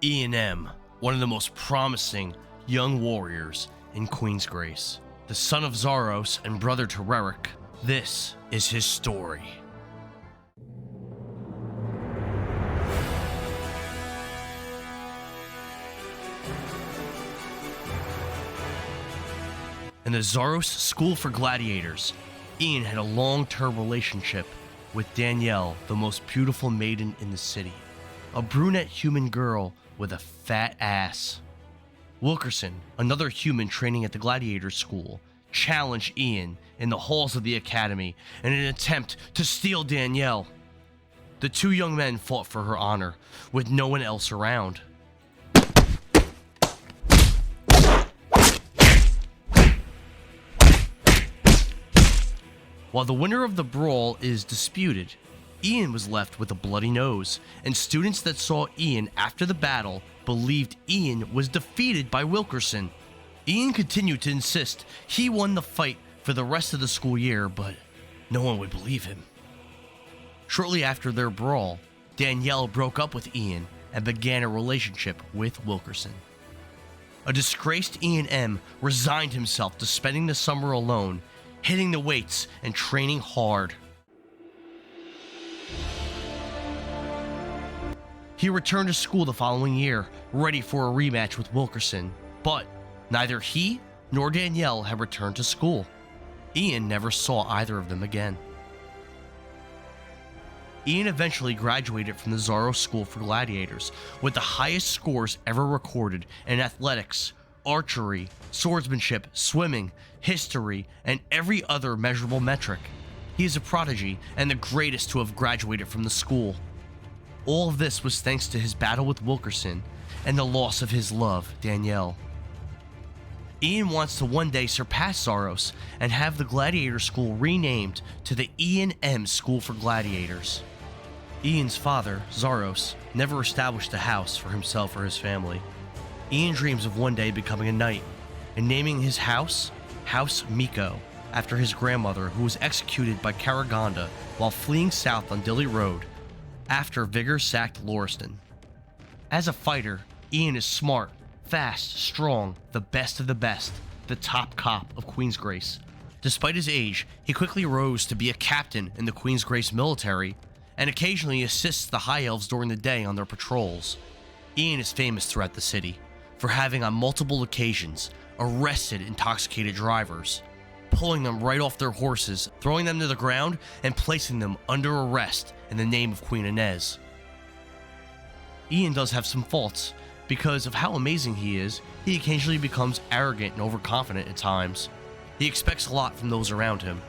Eyan M, one of the most promising young warriors in Queensgrace. The son of Zaros and brother to Rerick, this is his story. In the Zaros School for Gladiators, Eyan had a long-term relationship with Danielle, the most beautiful maiden in the city, a brunette human girl with a fat ass. Wilkerson, another human training at the Gladiators School, challenged Eyan in the halls of the academy in an attempt to steal Danielle. The two young men fought for her honor, with no one else around. While the winner of the brawl is disputed, Eyan was left with a bloody nose, and students that saw Eyan after the battle believed Eyan was defeated by Wilkerson. Eyan continued to insist he won the fight for the rest of the school year, but no one would believe him. Shortly after their brawl, Danielle broke up with Eyan and began a relationship with Wilkerson. A disgraced Eyan M resigned himself to spending the summer alone, hitting the weights and training hard. He returned to school the following year, ready for a rematch with Wilkerson, but neither he nor Danielle had returned to school. Eyan never saw either of them again. Eyan eventually graduated from the Zaros School for Gladiators with the highest scores ever recorded in athletics, archery, swordsmanship, swimming, history, and every other measurable metric. He is a prodigy and the greatest to have graduated from the school. All of this was thanks to his battle with Wilkerson and the loss of his love, Danielle. Eyan wants to one day surpass Zaros and have the Gladiator School renamed to the Eyan M School for Gladiators. Eyan's father, Zaros, never established a house for himself or his family. Eyan dreams of one day becoming a knight and naming his house House Miko, after his grandmother, who was executed by Karaganda while fleeing south on Dilly Road after Vigor sacked Lauriston. As a fighter, Eyan is smart, fast, strong, the best of the best, the top cop of Queensgrace. Despite his age, he quickly rose to be a captain in the Queensgrace military and occasionally assists the High Elves during the day on their patrols. Eyan is famous throughout the city for having on multiple occasions arrested intoxicated drivers, pulling them right off their horses, throwing them to the ground, and placing them under arrest in the name of Queen Inez. Eyan does have some faults. Because of how amazing he is, he occasionally becomes arrogant and overconfident at times. He expects a lot from those around him.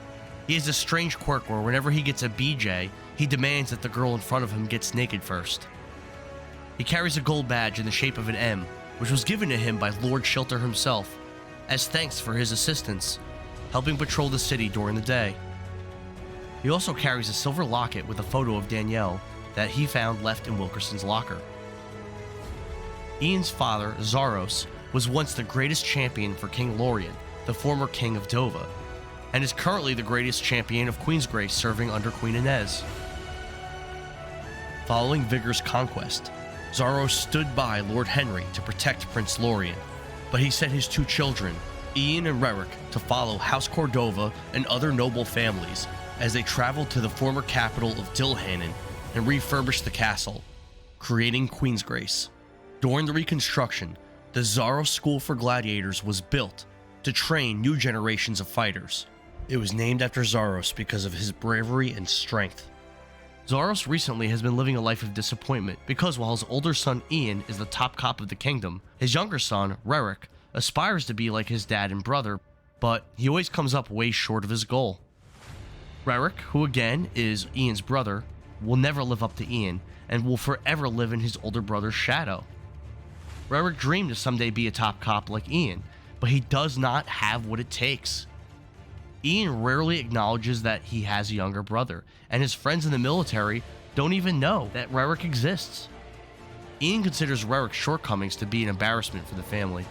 He has a strange quirk where whenever he gets a BJ, he demands that the girl in front of him gets naked first. He carries a gold badge in the shape of an M, which was given to him by Lord Shilter himself, as thanks for his assistance, helping patrol the city during the day. He also carries a silver locket with a photo of Danielle that he found left in Wilkerson's locker. Eyan's father, Zaros, was once the greatest champion for King Lorien, the former king of Dova, and is currently the greatest champion of Queensgrace, serving under Queen Inez. Following Vigor's conquest, Zaros stood by Lord Henry to protect Prince Lorien, but he sent his two children, Eyan and Rerick, to follow House Cordova and other noble families as they traveled to the former capital of Dilhannon and refurbished the castle, creating Queensgrace. During the reconstruction, the Zaros School for Gladiators was built to train new generations of fighters. It was named after Zaros because of his bravery and strength. Zaros recently has been living a life of disappointment because while his older son Eyan is the top cop of the kingdom, his younger son, Rerick, aspires to be like his dad and brother, but he always comes up way short of his goal. Rerick, who again is Eyan's brother, will never live up to Eyan and will forever live in his older brother's shadow. Rerick dreamed to someday be a top cop like Eyan, but he does not have what it takes. Eyan rarely acknowledges that he has a younger brother, and his friends in the military don't even know that Rerick exists. Eyan considers Rerick's shortcomings to be an embarrassment for the family.